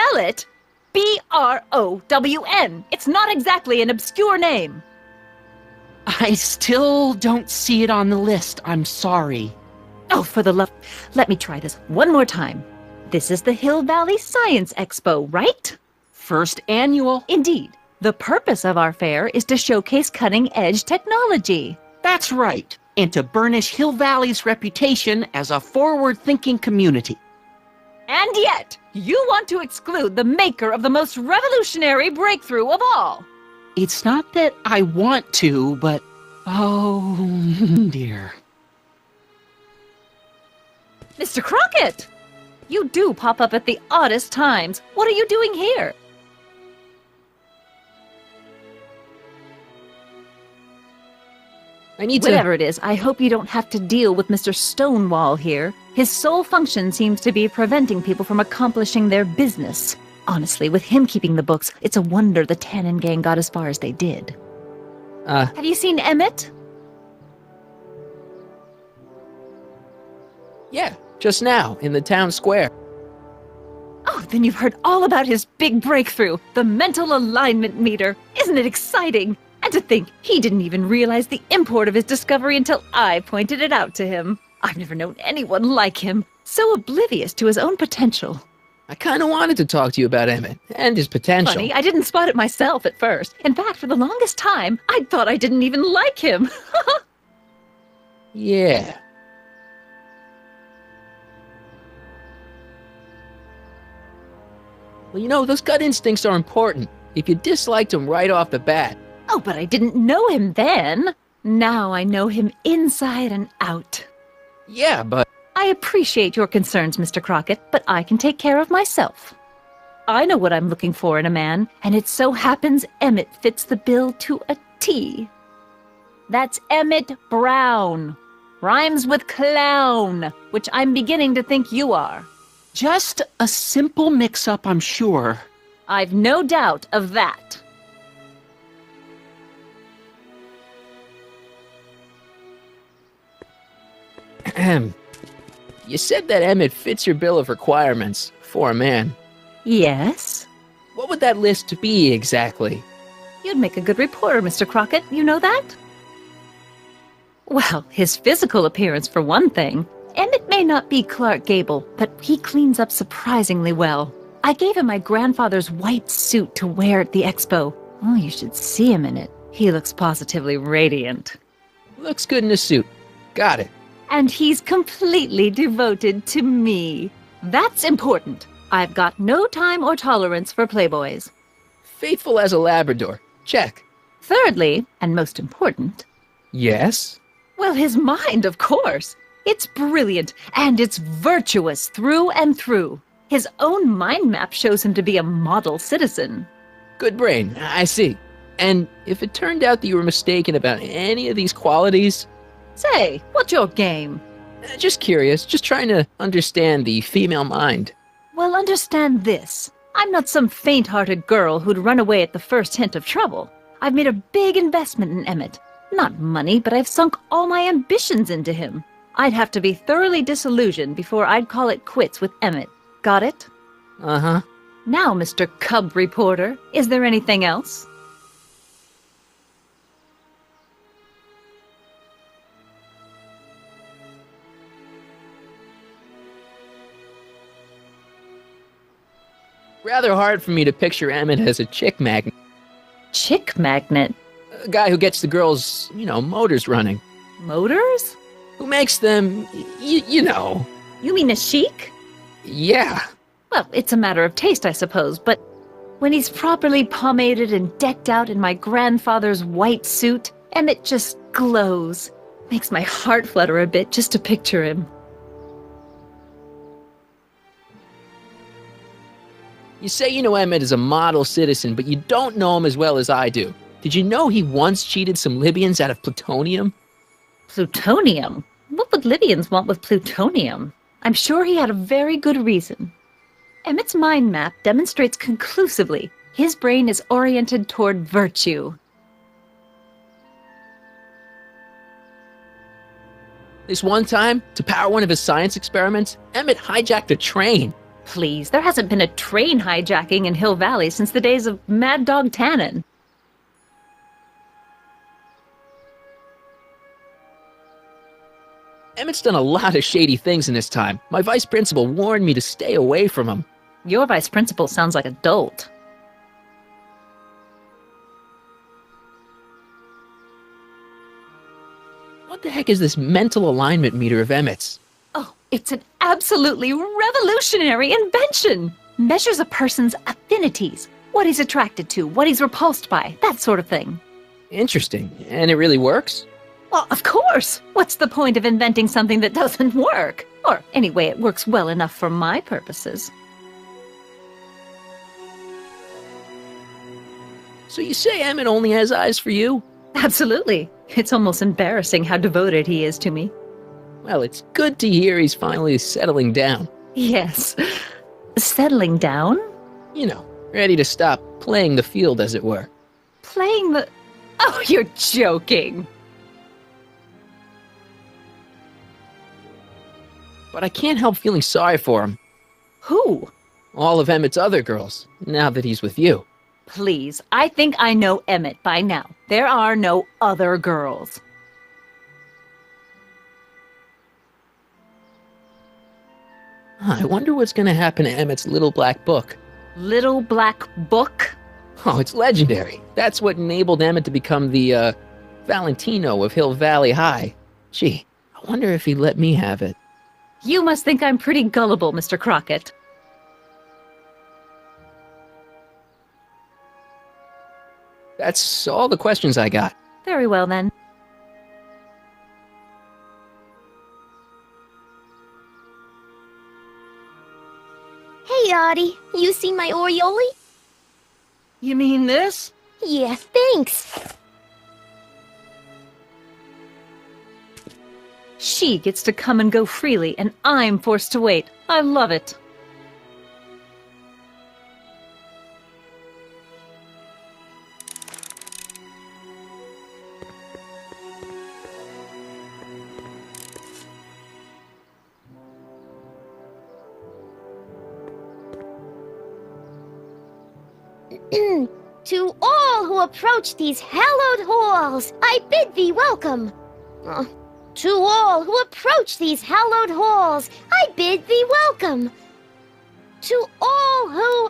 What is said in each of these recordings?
spell it Brown. It's not exactly an obscure name. I still don't see it on the list. I'm sorry. Oh, for the love... Let me try this one more time. This is the Hill Valley Science Expo, right? First annual. Indeed. The purpose of our fair is to showcase cutting-edge technology. That's right. And to burnish Hill Valley's reputation as a forward-thinking community. And yet, you want to exclude the maker of the most revolutionary breakthrough of all. It's not that I want to, but... oh, dear. Mr. Crockett! You do pop up at the oddest times. What are you doing here? Whatever it is, I hope you don't have to deal with Mr. Stonewall here. His sole function seems to be preventing people from accomplishing their business. Honestly, with him keeping the books, it's a wonder the Tannen gang got as far as they did. Have you seen Emmett? Yeah, just now, in the town square. Oh, then you've heard all about his big breakthrough, the mental alignment meter. Isn't it exciting? And to think, he didn't even realize the import of his discovery until I pointed it out to him. I've never known anyone like him, so oblivious to his own potential. I kind of wanted to talk to you about Emmett and his potential. Funny, I didn't spot it myself at first. In fact, for the longest time, I thought I didn't even like him. Yeah. Well, you know, those gut instincts are important. If you disliked him right off the bat. Oh, but I didn't know him then. Now I know him inside and out. Yeah, but... I appreciate your concerns, Mr. Crockett, but I can take care of myself. I know what I'm looking for in a man, and it so happens Emmett fits the bill to a T. That's Emmett Brown. Rhymes with clown, which I'm beginning to think you are. Just a simple mix-up, I'm sure. I've no doubt of that. You said that Emmett fits your bill of requirements for a man. Yes? What would that list be exactly? You'd make a good reporter, Mr. Crockett, you know that? Well, his physical appearance for one thing. Emmett may not be Clark Gable, but he cleans up surprisingly well. I gave him my grandfather's white suit to wear at the expo. Oh, you should see him in it. He looks positively radiant. Looks good in a suit. Got it. And he's completely devoted to me. That's important. I've got no time or tolerance for playboys. Faithful as a Labrador. Check. Thirdly, and most important... Yes? Well, his mind, of course. It's brilliant, and it's virtuous through and through. His own mind map shows him to be a model citizen. Good brain, I see. And if it turned out that you were mistaken about any of these qualities... Say, what's your game? Just curious, just trying to understand the female mind. Well, understand this. I'm not some faint-hearted girl who'd run away at the first hint of trouble. I've made a big investment in Emmett. Not money, but I've sunk all my ambitions into him. I'd have to be thoroughly disillusioned before I'd call it quits with Emmett. Got it? Uh-huh. Now, Mr. Cub Reporter, is there anything else? Rather hard for me to picture Emmett as a chick magnet. Chick magnet? A guy who gets the girls, motors running. Motors? Who makes them, you know. You mean a chic? Yeah. Well, it's a matter of taste, I suppose, but when he's properly pomaded and decked out in my grandfather's white suit, Emmett just glows. Makes my heart flutter a bit just to picture him. You say you know Emmett is a model citizen, but you don't know him as well as I do. Did you know he once cheated some Libyans out of plutonium? Plutonium? What would Libyans want with plutonium? I'm sure he had a very good reason. Emmett's mind map demonstrates conclusively his brain is oriented toward virtue. This one time, to power one of his science experiments, Emmett hijacked a train. Please, there hasn't been a train hijacking in Hill Valley since the days of Mad Dog Tannen. Emmett's done a lot of shady things in his time. My vice principal warned me to stay away from him. Your vice principal sounds like a dolt. What the heck is this mental alignment meter of Emmett's? Oh, it's an absolutely revolutionary invention! Measures a person's affinities, what he's attracted to, what he's repulsed by, that sort of thing. Interesting. And it really works? Well, of course! What's the point of inventing something that doesn't work? Or, anyway, it works well enough for my purposes. So you say Emmett only has eyes for you? Absolutely. It's almost embarrassing how devoted he is to me. Well, it's good to hear he's finally settling down. Yes. Settling down? You know, ready to stop playing the field, as it were. Playing the... Oh, you're joking! But I can't help feeling sorry for him. Who? All of Emmett's other girls, now that he's with you. Please, I think I know Emmett by now. There are no other girls. I wonder what's going to happen to Emmett's little black book. Little Black Book? Oh, it's legendary. That's what enabled Emmett to become the, Valentino of Hill Valley High. Gee, I wonder if he'd let me have it. You must think I'm pretty gullible, Mr. Crockett. That's all the questions I got. Very well, then. Hey, Artie, you seen my Oriole? You mean this? Yeah, thanks. She gets to come and go freely, and I'm forced to wait. I love it. To all who approach these hallowed halls, I bid thee welcome. To all who approach these hallowed halls, I bid thee welcome. To all who...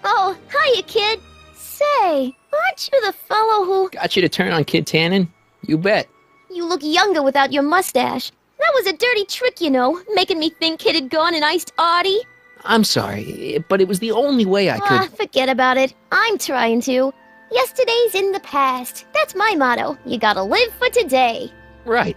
Oh, hiya, kid. Say, aren't you the fellow who... Got you to turn on Kid Tannen? You bet. You look younger without your mustache. That was a dirty trick, you know, making me think Kid had gone and iced Artie. I'm sorry, but it was the only way I could... Forget about it. I'm trying to. Yesterday's in the past. That's my motto. You gotta live for today. Right.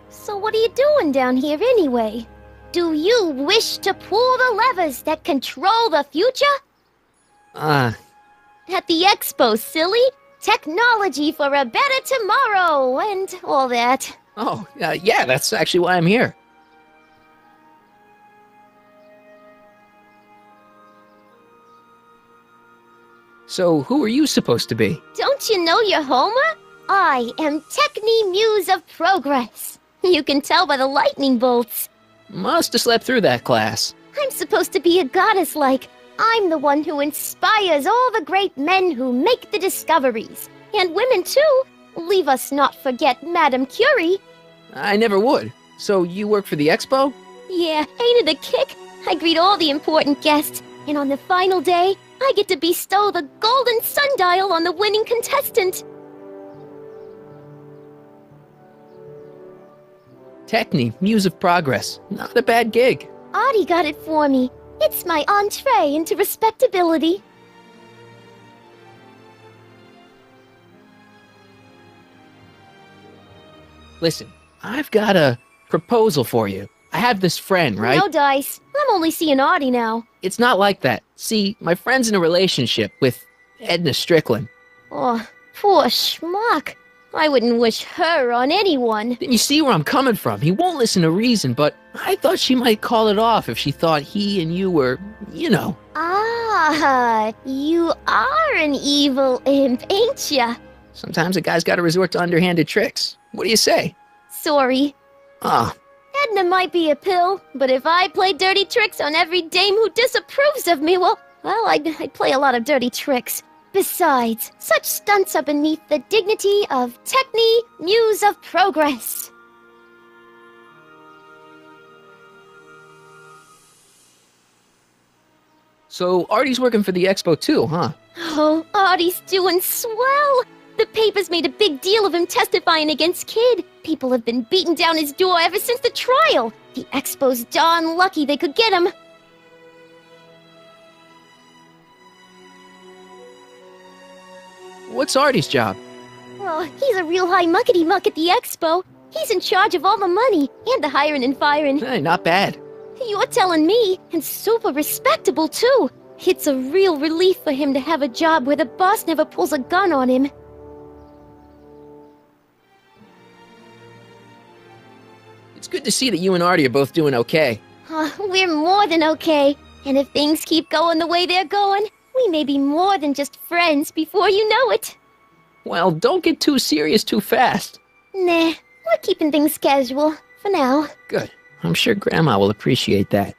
So what are you doing down here anyway? Do you wish to pull the levers that control the future? At the expo, silly. Technology for a better tomorrow and all that. Oh, yeah, that's actually why I'm here. So, who are you supposed to be? Don't you know your Homer? I am Techni Muse of Progress. You can tell by the lightning bolts. Must have slept through that class. I'm supposed to be a goddess-like. I'm the one who inspires all the great men who make the discoveries. And women, too. Leave us not forget Madame Curie. I never would. So, you work for the expo? Yeah, ain't it a kick? I greet all the important guests, and on the final day, I get to bestow the golden sundial on the winning contestant. Techni, Muse of Progress. Not a bad gig. Artie got it for me. It's my entree into respectability. Listen, I've got a proposal for you. I have this friend, right? No dice. I'm only seeing Artie now. It's not like that. See, my friend's in a relationship with Edna Strickland. Oh, poor schmuck. I wouldn't wish her on anyone. Then you see where I'm coming from. He won't listen to reason, but I thought she might call it off if she thought he and you were, you know. Ah, you are an evil imp, ain't ya? Sometimes a guy's got to resort to underhanded tricks. What do you say? Sorry. Ah, Edna might be a pill, but if I play dirty tricks on every dame who disapproves of me, well, I'd play a lot of dirty tricks. Besides, such stunts are beneath the dignity of Techne, Muse of Progress. So Artie's working for the expo too, huh? Oh, Artie's doing swell. The papers made a big deal of him testifying against Kid. People have been beating down his door ever since the trial. The expo's darn lucky they could get him. What's Artie's job? Oh, he's a real high muckety-muck at the expo. He's in charge of all the money and the hiring and firing. Hey, not bad. You're telling me, and super respectable too. It's a real relief for him to have a job where the boss never pulls a gun on him. It's good to see that you and Artie are both doing okay. We're more than okay. And if things keep going the way they're going, we may be more than just friends before you know it. Well, don't get too serious too fast. Nah, we're keeping things casual, for now. Good. I'm sure Grandma will appreciate that.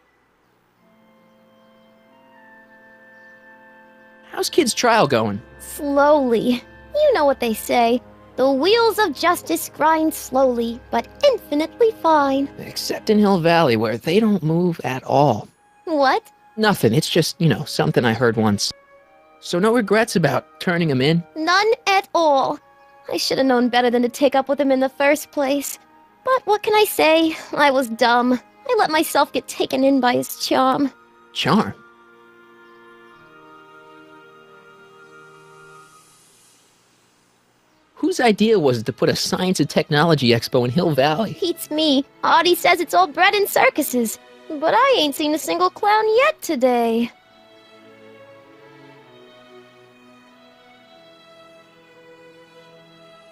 How's Kid's trial going? Slowly. You know what they say. The wheels of justice grind slowly, but infinitely fine. Except in Hill Valley, where they don't move at all. What? Nothing. It's just, something I heard once. So no regrets about turning him in? None at all. I should have known better than to take up with him in the first place. But what can I say? I was dumb. I let myself get taken in by his charm. Charm? Whose idea was it to put a science and technology expo in Hill Valley? Beats me. Artie says it's all bred in circuses. But I ain't seen a single clown yet today.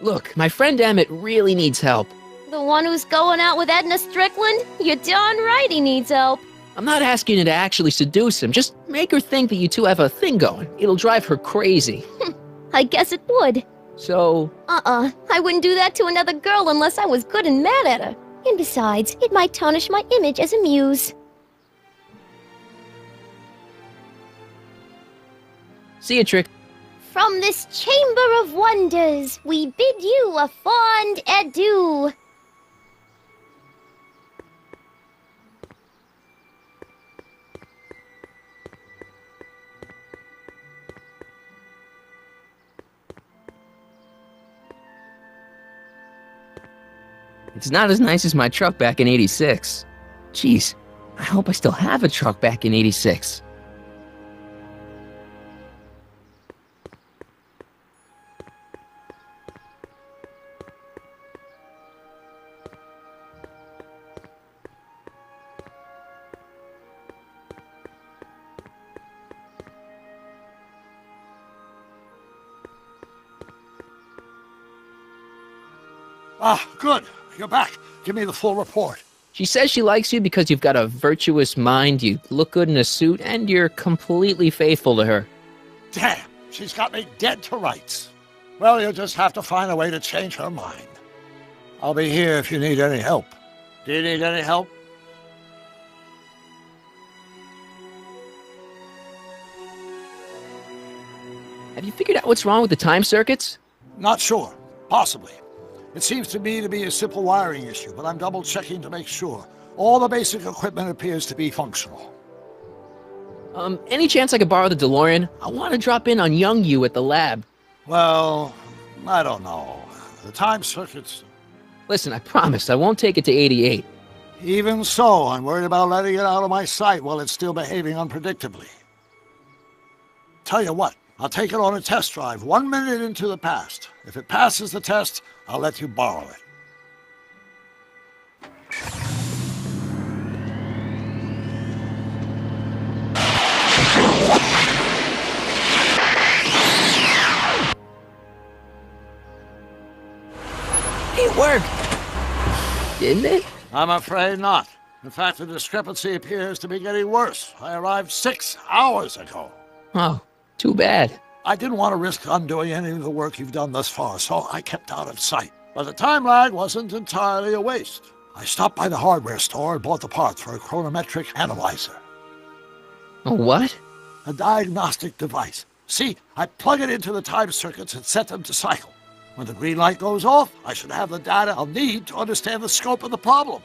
Look, my friend Emmett really needs help. The one who's going out with Edna Strickland? You're darn right he needs help. I'm not asking you to actually seduce him. Just make her think that you two have a thing going. It'll drive her crazy. I guess it would. So... I wouldn't do that to another girl unless I was good and mad at her. And besides, it might tarnish my image as a muse. See you, Trick. From this chamber of wonders, we bid you a fond adieu. It's not as nice as my truck back in '86. Jeez, I hope I still have a truck back in '86. Ah, good. You're back. Give me the full report. She says she likes you because you've got a virtuous mind, you look good in a suit, and you're completely faithful to her. Damn, she's got me dead to rights. Well, you'll just have to find a way to change her mind. I'll be here if you need any help. Do you need any help? Have you figured out what's wrong with the time circuits? Not sure. Possibly. It seems to me to be a simple wiring issue, but I'm double-checking to make sure. All the basic equipment appears to be functional. Any chance I could borrow the DeLorean? I want to drop in on young you at the lab. Well, I don't know. The time circuits... Listen, I promise I won't take it to 88. Even so, I'm worried about letting it out of my sight while it's still behaving unpredictably. Tell you what, I'll take it on a test drive 1 minute into the past. If it passes the test, I'll let you borrow it. It worked! Didn't it? I'm afraid not. In fact, the discrepancy appears to be getting worse. I arrived 6 hours ago. Oh, too bad. I didn't want to risk undoing any of the work you've done thus far, so I kept out of sight. But the time lag wasn't entirely a waste. I stopped by the hardware store and bought the parts for a chronometric analyzer. A what? A diagnostic device. See, I plug it into the time circuits and set them to cycle. When the green light goes off, I should have the data I'll need to understand the scope of the problem.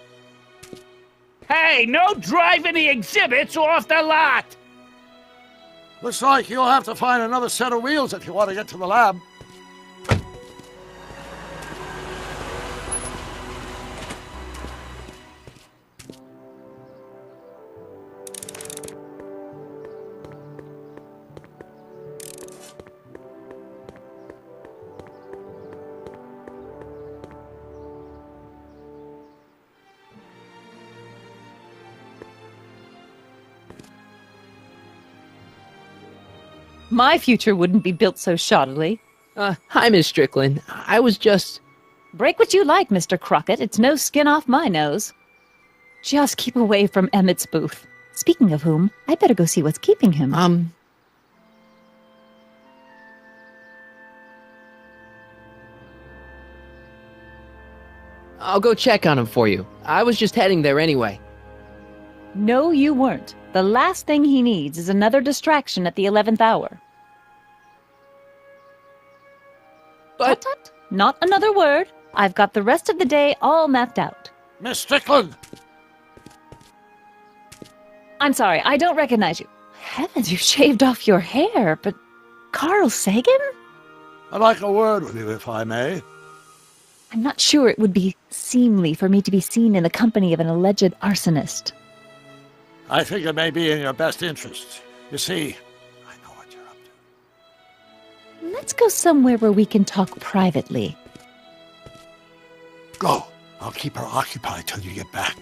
Hey, no driving the exhibits off the lot! Looks like you'll have to find another set of wheels if you want to get to the lab. My future wouldn't be built so shoddily. Hi, Miss Strickland. I was just... Break what you like, Mr. Crockett. It's no skin off my nose. Just keep away from Emmett's booth. Speaking of whom, I better go see what's keeping him. I'll go check on him for you. I was just heading there anyway. No, you weren't. The last thing he needs is another distraction at the 11th hour. But... Tut-tut. Not another word. I've got the rest of the day all mapped out. Miss Strickland! I'm sorry, I don't recognize you. Heavens, you've shaved off your hair, but... Carl Sagan? I'd like a word with you, if I may. I'm not sure it would be seemly for me to be seen in the company of an alleged arsonist. I think it may be in your best interest. You see, I know what you're up to. Let's go somewhere where we can talk privately. Go. I'll keep her occupied till you get back.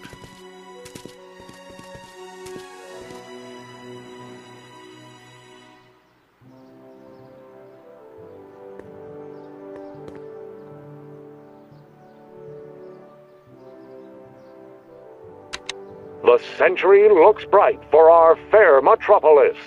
The century looks bright for our fair metropolis.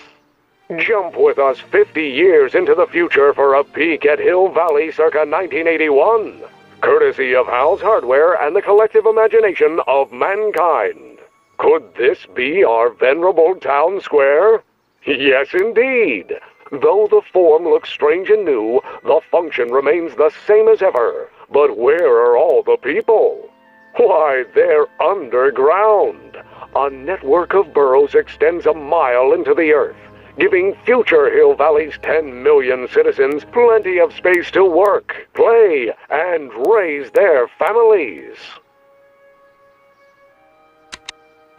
Jump with us 50 years into the future for a peek at Hill Valley circa 1981, courtesy of Hal's Hardware and the collective imagination of mankind. Could this be our venerable town square? Yes, indeed. Though the form looks strange and new, the function remains the same as ever. But where are all the people? Why, they're underground. A network of burrows extends a mile into the earth, giving future Hill Valley's 10 million citizens plenty of space to work, play, and raise their families.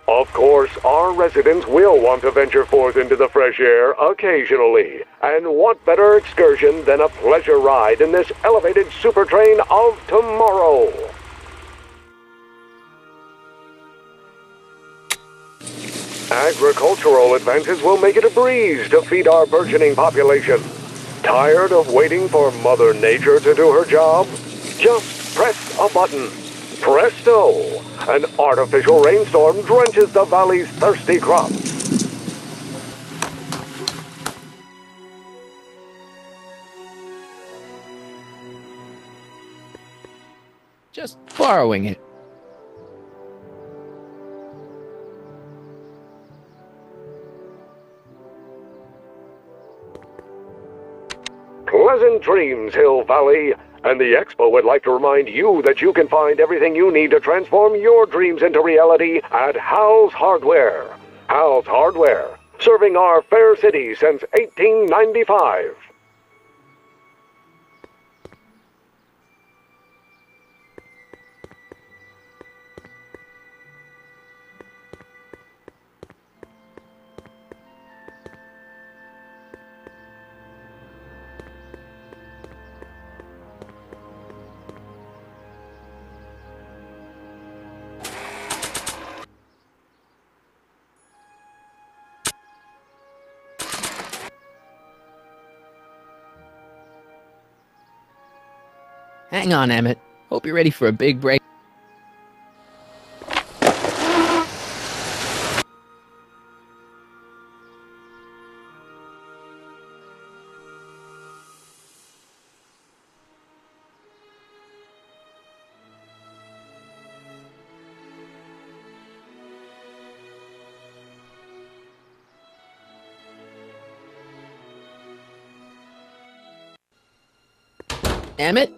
Of course, our residents will want to venture forth into the fresh air occasionally. And what better excursion than a pleasure ride in this elevated super train of tomorrow? Agricultural advances will make it a breeze to feed our burgeoning population. Tired of waiting for Mother Nature to do her job? Just press a button. Presto! An artificial rainstorm drenches the valley's thirsty crops. Just borrowing it. Pleasant dreams, Hill Valley. And the Expo would like to remind you that you can find everything you need to transform your dreams into reality at Hal's Hardware. Hal's Hardware, serving our fair city since 1895. Hang on, Emmett. Hope you're ready for a big break. Emmett?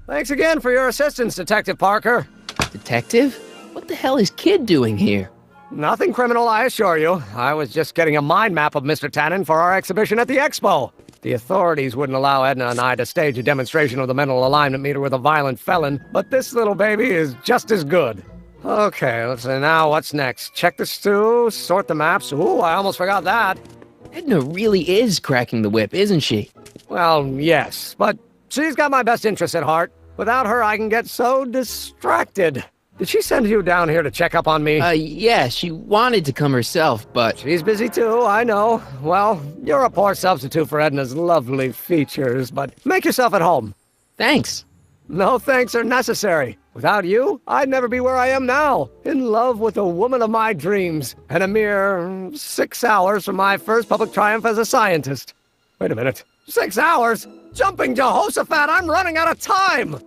Thanks again for your assistance, Detective Parker. Detective? What the hell is Kid doing here? Nothing criminal, I assure you. I was just getting a mind map of Mr. Tannen for our exhibition at the Expo. The authorities wouldn't allow Edna and I to stage a demonstration of the mental alignment meter with a violent felon, but this little baby is just as good. Okay, let's see now what's next. Check the stew, sort the maps. Ooh, I almost forgot that. Edna really is cracking the whip, isn't she? Well, yes, but she's got my best interests at heart. Without her, I can get so distracted. Did she send you down here to check up on me? Yeah, she wanted to come herself, but... She's busy too, I know. Well, you're a poor substitute for Edna's lovely features, but make yourself at home. Thanks. No thanks are necessary. Without you, I'd never be where I am now, in love with the woman of my dreams, and a mere 6 hours from my first public triumph as a scientist. Wait a minute. 6 hours? Jumping Jehoshaphat, I'm running out of time!